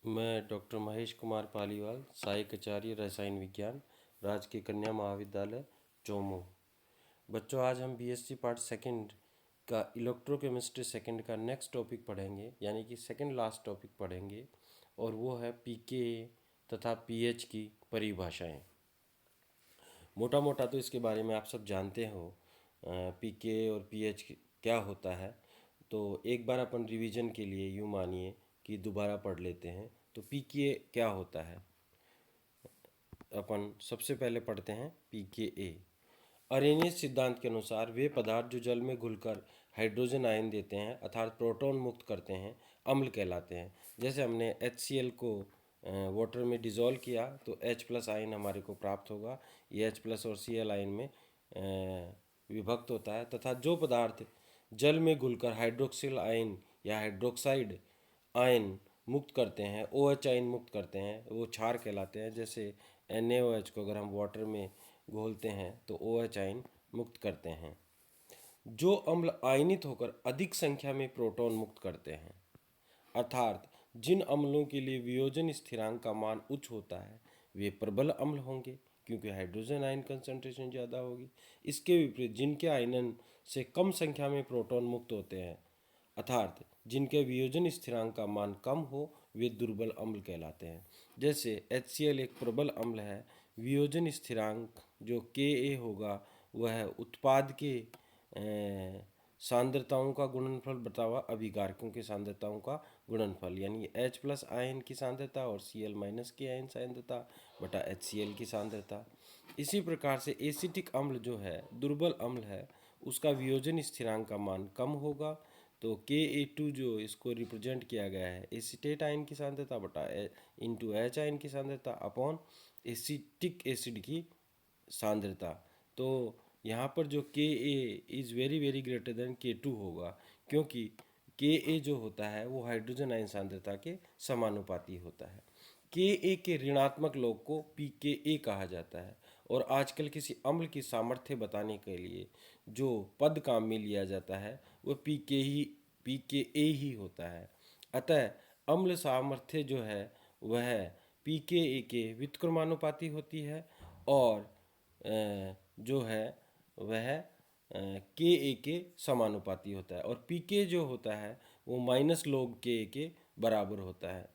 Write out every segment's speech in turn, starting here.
मैं डॉक्टर महेश कुमार पालीवाल, सहायक आचार्य रसायन विज्ञान, राजकीय कन्या महाविद्यालय चोमू। बच्चों, आज हम बीएससी पार्ट सेकंड का इलेक्ट्रोकेमिस्ट्री सेकंड का नेक्स्ट टॉपिक पढ़ेंगे, यानी कि सेकंड लास्ट टॉपिक पढ़ेंगे, और वो है पीके तथा पीएच की परिभाषाएं। मोटा मोटा तो इसके बारे में आप सब जानते हो, पीके और पीएच क्या होता है। तो एक बार अपन रिवीजन के लिए यूँ मानिए कि दोबारा पढ़ लेते हैं। तो पीके क्या होता है, अपन सबसे पहले पढ़ते हैं पीके। अरेनियस सिद्धांत के अनुसार वे पदार्थ जो जल में घुलकर हाइड्रोजन आयन देते हैं अर्थात प्रोटॉन मुक्त करते हैं, अम्ल कहलाते हैं। जैसे हमने HCl को वाटर में डिज़ोल्व किया तो H+ आयन हमारे को प्राप्त होगा। ये H+ और Cl आयन में विभक्त होता है। तथा जो पदार्थ जल में घुलकर हाइड्रोक्सिल आयन या हाइड्रोक्साइड आयन मुक्त करते हैं, OH आयन मुक्त करते हैं, वो क्षार कहलाते हैं। जैसे NaOH को अगर हम वाटर में घोलते हैं तो OH आयन मुक्त करते हैं। जो अम्ल आयनित होकर अधिक संख्या में प्रोटॉन मुक्त करते हैं, अर्थात जिन अम्लों के लिए वियोजन स्थिरांक का मान उच्च होता है, वे प्रबल अम्ल होंगे क्योंकि हाइड्रोजन आयन कंसंट्रेशन ज़्यादा होगी। इसके विपरीत जिनके आयनन से कम संख्या में प्रोटॉन मुक्त होते हैं, अर्थात जिनके वियोजन स्थिरांक का मान कम हो, वे दुर्बल अम्ल कहलाते हैं। जैसे HCl एक प्रबल अम्ल है। वियोजन स्थिरांक जो Ka होगा वह उत्पाद के सांद्रताओं का गुणनफल बटा हुआ अभिकारकों की सांद्रताओं का गुणनफल, यानी H+ आयन की सांद्रता और Cl- के आयन सांद्रता बटा HCl की सांद्रता। इसी प्रकार से एसिटिक अम्ल जो है, दुर्बल अम्ल है, उसका वियोजन स्थिरांक का मान कम होगा। तो Ka2 जो इसको रिप्रेजेंट किया गया है एसिटेट आयन की सांद्रता बटा इंटू H आयन की सांद्रता अपॉन एसिटिक एसिड की सांद्रता। तो यहाँ पर जो Ka is very very greater than K2 होगा, क्योंकि Ka जो होता है वो हाइड्रोजन आयन सांद्रता के समानुपाती होता है। Ka के ऋणात्मक लॉग को pKa कहा जाता है। और आजकल किसी अम्ल की सामर्थ्य बताने के लिए जो पद काम में लिया जाता है वह pKa ही होता है। अतः अम्ल सामर्थ्य जो है वह pKa के व्युत्क्रमानुपाती होती है, और जो है वह Ka के समानुपाती होता है। और Pk जो होता है वो -log Ka के बराबर होता है।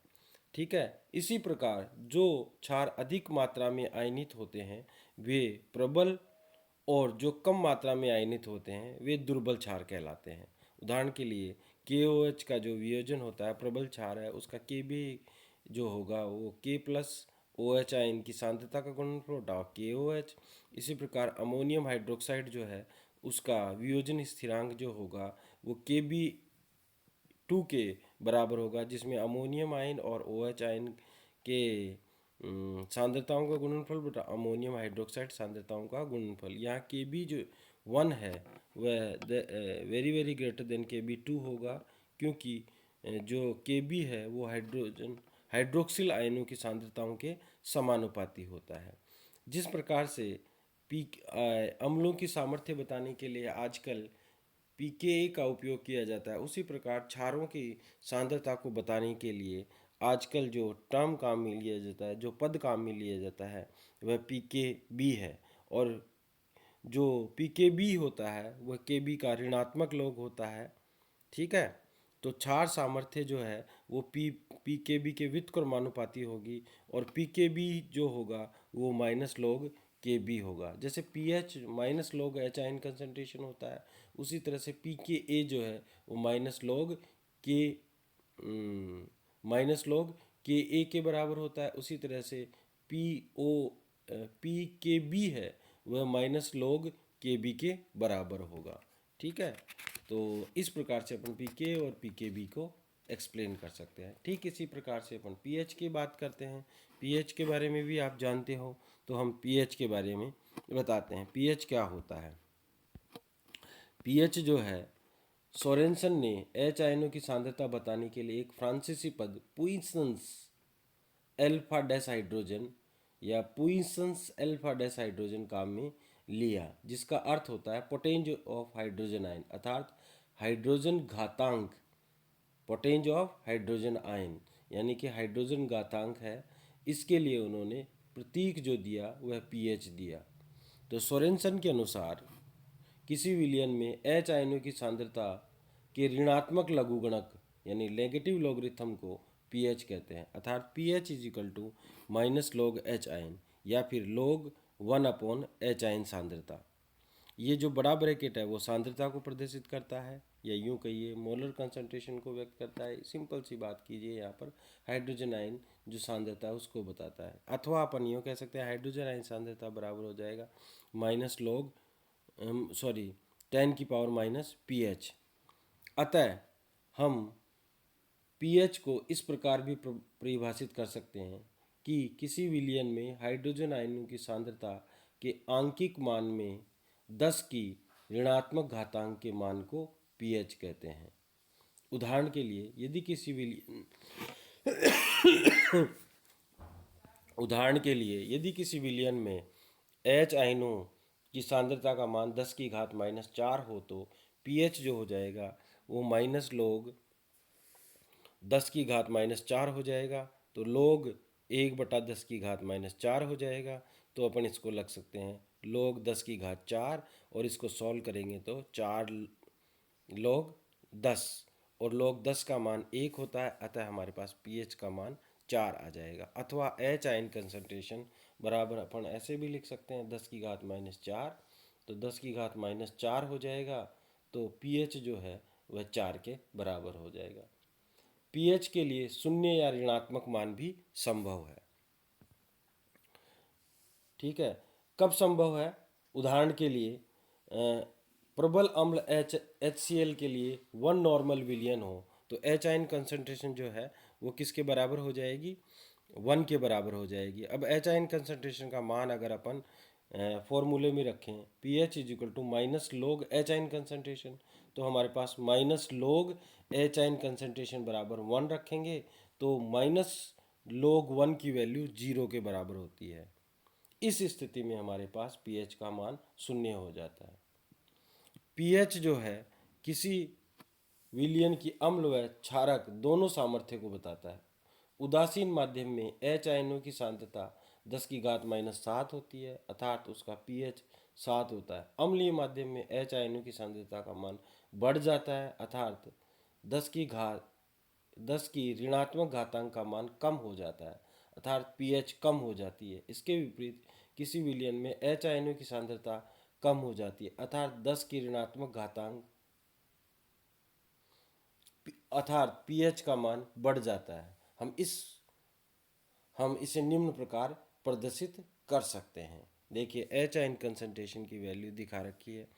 ठीक है। इसी प्रकार जो क्षार अधिक मात्रा में आयनित होते हैं वे प्रबल, और जो कम मात्रा में आयनित होते हैं वे दुर्बल क्षार कहलाते हैं। उदाहरण के लिए KOH का जो वियोजन होता है प्रबल क्षार है, उसका Kb जो होगा वो K+OH आयन की सांद्रता का गुणनफल बटा KOH। इसी प्रकार अमोनियम हाइड्रोक्साइड जो है उसका वियोजन स्थिरांक जो होगा वो Kb2 के बराबर होगा, जिसमें अमोनियम आयन और OH आयन के सांद्रताओं का गुणनफल बटा अमोनियम हाइड्रोक्साइड सांद्रताओं का गुणनफल। यहाँ Kb जो 1 है वह very very greater than Kb2 होगा, क्योंकि जो Kb है वो हाइड्रोक्सिल आयनों की सांद्रताओं के समानुपाती होता है। जिस प्रकार से अम्लों की सामर्थ्य बताने के लिए आजकल pKa का उपयोग किया जाता है, उसी प्रकार क्षारों की सांद्रता को बताने के लिए आजकल जो टर्म काम में लिया जाता है, जो पद काम में लिया जाता है, वह pKb है। और जो pKb होता है वह Kb का ऋणात्मक लॉग होता है। ठीक है। तो क्षार सामर्थ्य जो है वो pKb के व्युत्क्रमानुपाती होगी, और pKb जो होगा वो -log Kb होगा। जैसे pH -log H ion concentration होता है, उसी तरह से pKa जो है वो -log Ka के बराबर होता है। उसी तरह से pKb है वह -log Kb के बराबर होगा। ठीक है। तो इस प्रकार से अपन pK और pKb को एक्सप्लेन कर सकते हैं। ठीक इसी प्रकार से अपन pH की बात करते हैं। pH के बारे में भी आप जानते हो, तो हम pH के बारे में बताते हैं। pH क्या होता है। pH जो है, सोरेनसन ने H आयनों की सांद्रता बताने के लिए एक फ्रांसीसी पद पुइसन्स अल्फा डैश हाइड्रोजन या पुइसन्स अल्फा डैश हाइड्रोजन काम में लिया, जिसका अर्थ होता है पोटेंज ऑफ हाइड्रोजन आयन, अर्थात हाइड्रोजन घातांक पोटेंज ऑफ हाइड्रोजन आयन, यानी कि हाइड्रोजन घातांक है, इसके लिए उन्होंने प्रतीक जो दिया वह पीएच दिया। तो सोरेनसन के अनुसार किसी विलयन में एच आयनों की सांद्रता के ऋणात्मक लघुगणक यानी नेगेटिव लॉगरिथम को पीएच कहते हैं, अर्थात pH is equal to minus log H ion या फिर लॉग 1/एच आयन सांद्रता। ये जो बड़ा ब्रैकेट है वो सांद्रता को प्रदर्शित करता है, या यूं कहिए मोलर कंसंट्रेशन को व्यक्त करता है। सिंपल सी बात कीजिए, यहाँ पर हाइड्रोजन आयन जो सांद्रता है उसको बताता है, अथवा अपन यूँ कह सकते हैं हाइड्रोजन आयन सांद्रता बराबर हो जाएगा माइनस लॉग 10⁻⁻ पीएच। अतः हम पीएच को इस प्रकार भी परिभाषित कर सकते हैं कि किसी विलयन में हाइड्रोजन आयनों की सांद्रता के आंकिक मान में 10 की ऋणात्मक घातांक के मान को पीएच कहते हैं। उदाहरण के लिए यदि किसी विलयन में एच आयनों की सांद्रता का मान 10⁻⁻4 हो तो पीएच जो हो जाएगा वो माइनस लॉग 10⁻⁻4 हो जाएगा। तो log 1/10⁻4 हो जाएगा। तो अपन इसको लग सकते हैं log 10⁻4 और इसको सॉल्व करेंगे तो 4 log 10 और log 10 का मान 1 होता है, अतः हमारे पास pH का मान 4 आ जाएगा। अथवा एच आयन कंसंट्रेशन बराबर अपन ऐसे भी लिख सकते हैं 10⁻⁻4, तो 10⁻⁻4 हो जाएगा, तो pH जो है वह 4 के बराबर हो जाएगा। पीएच के लिए शून्य या ऋणात्मक मान भी संभव है। ठीक है, कब संभव है? उदाहरण के लिए प्रबल अम्ल HCl के लिए 1 नॉर्मल विलयन हो तो एच आयन कंसंट्रेशन जो है वो किसके बराबर हो जाएगी? 1 के बराबर हो जाएगी। अब एच आयन कंसंट्रेशन का मान अगर अपन फॉर्मूले में रखें pH is equal to minus log H ion concentration, तो हमारे पास minus log H ion concentration बराबर 1 रखेंगे तो माइनस लॉग 1 की वैल्यू 0 के बराबर होती है। इस स्थिति में हमारे पास पीएच का मान 0 हो जाता है। पीएच जो है किसी विलयन की अम्ल व क्षारक दोनों सामर्थ्य को बताता है। उदासीन माध्यम में एच आयनों की सांद्रता 10⁻⁻7 होती है, अर्थात उसका पीएच 7 होता है। अम्लीय माध्यम में एच आयनों की सांद्रता का मान बढ़ जाता है, अर्थात 10 की ऋणात्मक घातांक का मान कम हो जाता है, अर्थात पीएच कम हो जाती है। इसके विपरीत किसी विलयन में एच आयनों की सांद्रता कम हो जाती है, अर्थात 10 की ऋणात्मक घातांक अर्थात पीएच का मान बढ़ जाता है। हम इसे निम्न प्रकार प्रदर्शित कर सकते हैं। देखिए एच आयन कंसंट्रेशन की वैल्यू दिखा रखी है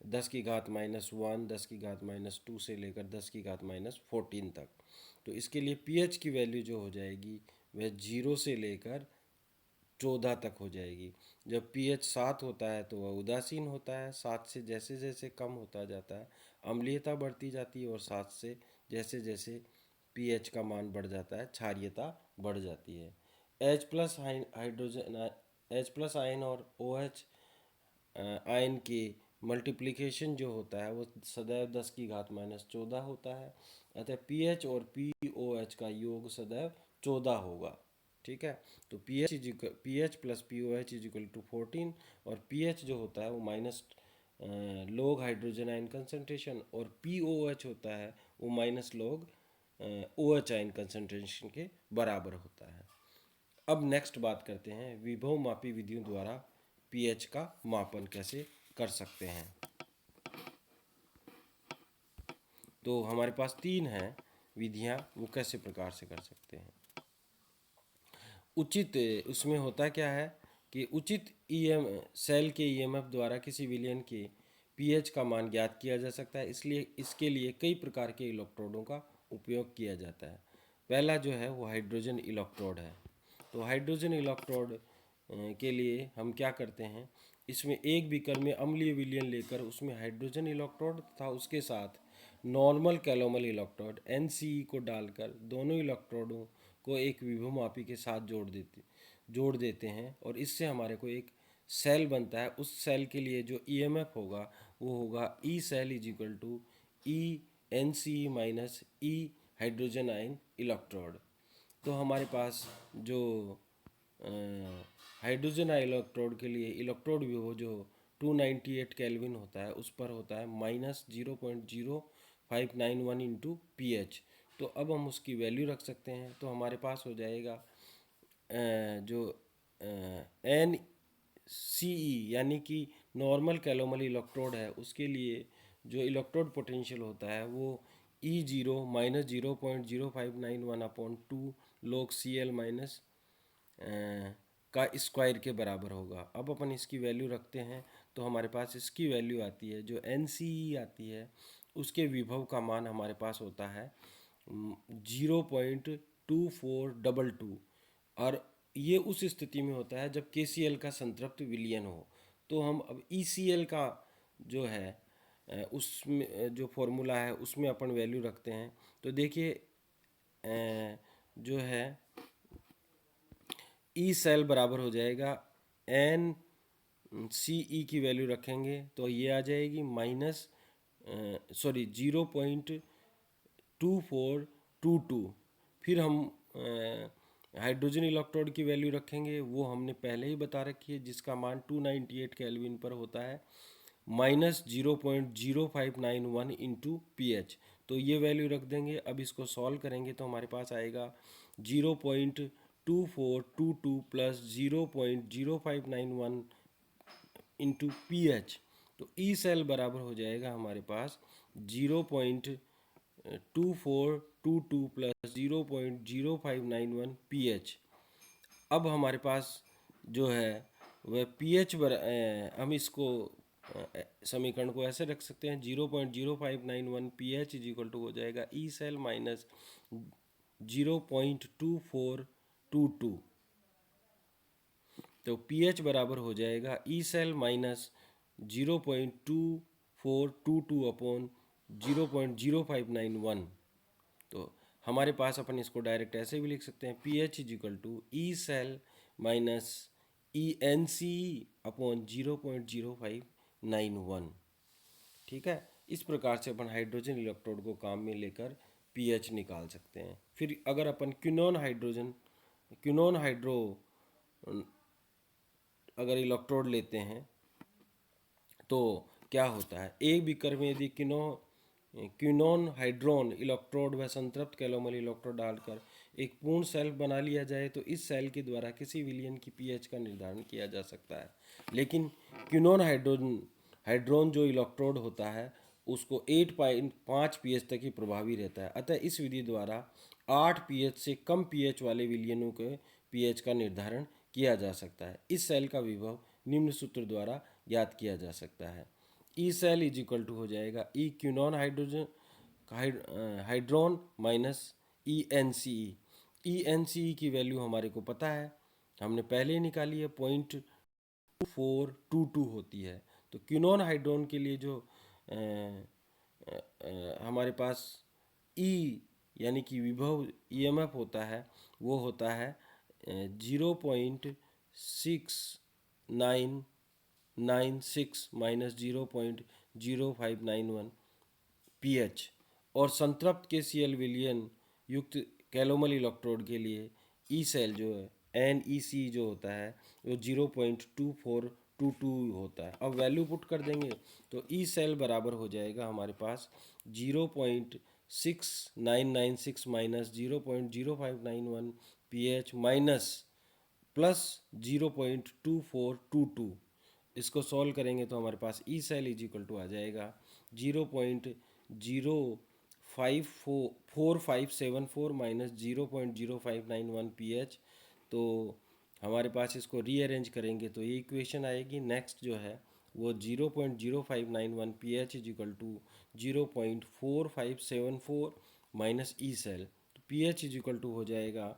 10⁻⁻1, 10⁻⁻2 से लेकर 10⁻⁻14 तक। तो इसके लिए पीएच की वैल्यू जो हो जाएगी वह 0 से लेकर 14 तक हो जाएगी। जब पीएच 7 होता है तो वह उदासीन होता है, 7 से जैसे जैसे कम होता जाता है अम्लीयता बढ़ती जाती है, और 7 से जैसे जैसे पीएच का मान बढ़ जाता है क्षारीयता बढ़ जाती है। H प्लस आयन और OH आयन के मल्टीप्लिकेशन जो होता है वो सदैव 10⁻⁻14 होता है, अतः पीएच और POH का योग सदैव 14 होगा। ठीक है, तो pH plus POH is equal to 14, और पीएच जो होता है वो minus log hydrogen ion concentration, और POH होता है वो minus log OH ion concentration के बराबर होता है। अब नेक्स्ट बात करते हैं विभव मापी विधियों द्वारा पीएच का मापन कैसे कर सकते हैं। तो हमारे पास 3 हैं विधियां, वो कैसे प्रकार से कर सकते हैं। उचित उसमें होता क्या है कि उचित सेल के ईएमएफ द्वारा किसी विलयन के पीएच का मान ज्ञात किया जा सकता है, इसलिए इसके लिए कई प्रकार के इलेक्ट्रोडों का उपयोग किया जाता है। पहला जो है वो हाइड्रोजन इलेक्ट्रोड है। तो हाइड्रोजन इलेक्ट्रोड के लिए हम क्या करते हैं, इसमें एक बीकर में अम्लीय विलयन लेकर उसमें हाइड्रोजन इलेक्ट्रोड तथा उसके साथ नॉर्मल कैलोमल इलेक्ट्रोड NCE को डालकर दोनों इलेक्ट्रोडों को एक विभवमापी के साथ जोड़ देते हैं, और इससे हमारे को एक सेल बनता है। उस सेल के लिए जो ईएमएफ होगा वो होगा E cell is equal to E NCE minus E hydrogen ion electrode. तो हमारे पास जो हाइड्रोजन आयन इलेक्ट्रोड के लिए इलेक्ट्रोड विभव जो 298 केल्विन होता है उस पर होता है -0.0591 इंटू pH। तो अब हम उसकी वैल्यू रख सकते हैं। तो हमारे पास हो जाएगा जो NCE यानी कि नॉर्मल कैलोमल इलेक्ट्रोड है उसके लिए जो इलेक्ट्रोड पोटेंशियल होता है वो E0 -0.0591/2 log Cl माइनस का स्क्वायर के बराबर होगा। अब अपन इसकी वैल्यू रखते हैं तो हमारे पास इसकी वैल्यू आती है जो NCE आती है उसके विभव का मान हमारे पास होता है 0.2422 और ये उस स्थिति में होता है जब KCl का संतृप्त विलयन हो। तो हम अब ECl का जो है उसमें जो फॉर्मूला है उसमें अपन वैल्यू रखते हैं। तो देखिए जो है ई सेल बराबर हो जाएगा NCE की वैल्यू रखेंगे तो ये आ जाएगी -0.2422। फिर हम हाइड्रोजन इलेक्ट्रोड की वैल्यू रखेंगे वो हमने पहले ही बता रखी है जिसका मान 298 केल्विन पर होता है -0.0591 इंटू pH। तो ये वैल्यू रख देंगे। अब इसको सॉल्व करेंगे तो हमारे पास आएगा 0.2422 प्लस 0.0591 इंटू pH। तो ई सेल बराबर हो जाएगा हमारे पास 0.2422 प्लस 0.0591 pH। अब हमारे पास जो है वह pH हम इसको समीकरण को ऐसे रख सकते हैं 0.0591 pH इज इक्वल टू हो जाएगा ई सेल माइनस 0.2422। तो pH बराबर हो जाएगा ई सेल माइनस 0.2422 अपॉन 0.0591। तो हमारे पास अपन इसको डायरेक्ट ऐसे भी लिख सकते हैं pH is equal to E cell minus ENCE upon 0.0591। ठीक है, इस प्रकार से अपन हाइड्रोजन इलेक्ट्रोड को काम में लेकर pH निकाल सकते हैं। फिर अगर अपन क्विनोन हाइड्रो अगर इलेक्ट्रोड लेते हैं तो क्या होता है, एक बीकर में यदि क्विनोन हाइड्रोन इलेक्ट्रोड व संतृप्त कैलोमल इलेक्ट्रोड डालकर एक पूर्ण सेल बना लिया जाए तो इस सेल के द्वारा किसी विलयन की pH का निर्धारण किया जा सकता है। लेकिन क्विनोन हाइड्रोन जो इलेक्ट्रोड होता है उसको 8.5 pH तक ही प्रभावी रहता है। अतः इस विधि द्वारा 8 pH से कम pH वाले विलयनों के pH का निर्धारण किया जा सकता है। इस सेल का विभव निम्न सूत्र द्वारा ज्ञात किया जा सकता है। E cell is equal to हो जाएगा E quinone hydrone minus ENCE। ENCE की वैल्यू हमारे को पता है, हमने पहले ही निकाली है 0.2422 होती है। तो क्विनोन हाइड्रोन के लिए जो हमारे पास E यानी कि विभव EMF होता है वो होता है 0.6996 माइनस 0.0591 pH। और संतृप्त KCl विलयन युक्त कैलोमल इलेक्ट्रोड के लिए ई सेल जो है NEC जो होता है वो 0.2422 होता है। अब वैल्यू पुट कर देंगे तो ई सेल बराबर हो जाएगा हमारे पास 0.6996 माइनस 0.0591 pH माइनस प्लस 0.2422। इसको सॉल्व करेंगे तो हमारे पास E cell is equal to आ जाएगा 0.04574 माइनस 0.0591 pH। तो हमारे पास इसको रीअरेंज करेंगे तो ये इक्वेशन आएगी। नेक्स्ट जो है वो 0.0591 pH is equal to 0.4574 minus E cell. तो pH इज इक्वल टू हो जाएगा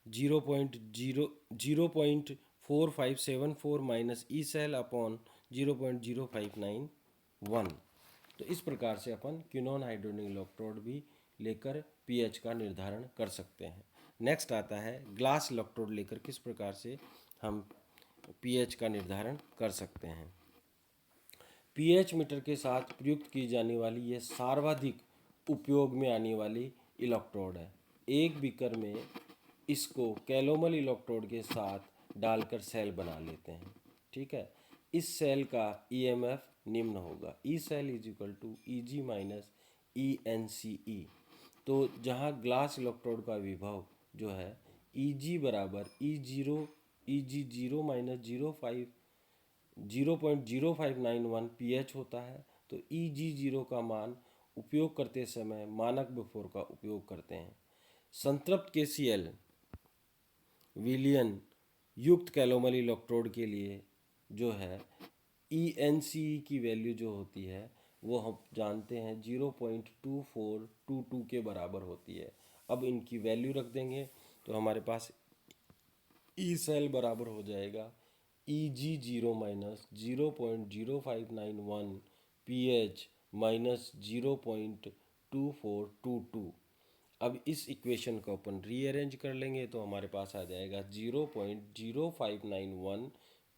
0.4574 माइनस ई सेल अपॉन 0.0591। तो इस प्रकार से अपन क्विनोन हाइड्रोजन इलेक्ट्रोड भी लेकर pH का निर्धारण कर सकते हैं। नेक्स्ट आता है ग्लास इलेक्ट्रोड लेकर किस प्रकार से हम pH का निर्धारण कर सकते हैं। pH मीटर के साथ प्रयुक्त की जाने वाली यह सर्वाधिक उपयोग में आने वाली इलेक्ट्रोड है। एक बीकर में इसको कैलोमल इलेक्ट्रोड के साथ डालकर सेल बना लेते हैं। ठीक है, इस सेल का ईएमएफ निम्न होगा, E cell is equal to E G minus E N C E. तो जहाँ ग्लास इलेक्ट्रोड का विभव जो है ई जी बराबर ई जी जीरो माइनस 0.0591 pH होता है, तो ई जी जीरो का मान उपयोग करते समय मानक विफोर का उपयोग करते हैं। संतृप्त केसीएल विलियन युक्त कैलोमल इलेक्ट्रोड के लिए जो है ई एन सी की वैल्यू जो होती है वो हम जानते हैं 0.2422 के बराबर होती है। अब इनकी वैल्यू रख देंगे तो हमारे पास ई सेल बराबर हो जाएगा E G zero minus 0.0591 pH minus 0.2422। अब इस इक्वेशन को अपन रीअरेंज कर लेंगे तो हमारे पास आ जाएगा 0.0591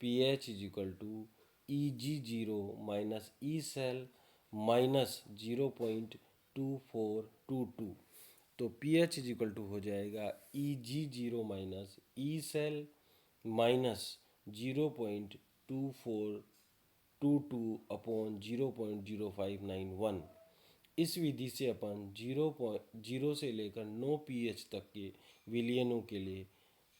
pH is equal to E G zero minus E cell minus 0.2422। तो pH इज इक्वल टू हो जाएगा E G zero minus E cell minus 0.2422 अपॉन 0.0591। इस विधि से अपन 0.0 से लेकर 9 pH तक के विलयनों के लिए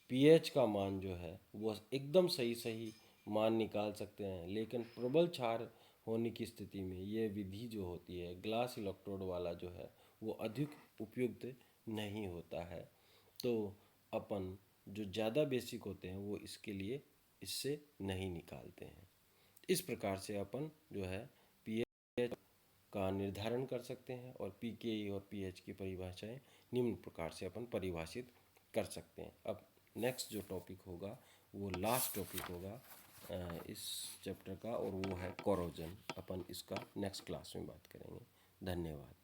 pH का मान जो है वो एकदम सही सही मान निकाल सकते हैं। लेकिन प्रबल क्षार होने की स्थिति में ये विधि जो होती है ग्लास इलेक्ट्रोड वाला जो है वो अधिक उपयुक्त नहीं होता है। तो अपन जो ज़्यादा बेसिक होते हैं वो इसके लिए इससे नहीं निकालते हैं। इस प्रकार से अपन जो है pH का निर्धारण कर सकते हैं और pKi और pH की परिभाषाएं निम्न प्रकार से अपन परिभाषित कर सकते हैं। अब नेक्स्ट जो टॉपिक होगा वो लास्ट टॉपिक होगा इस चैप्टर का, और वो है कोरोजन। अपन इसका नेक्स्ट क्लास में बात करेंगे। धन्यवाद।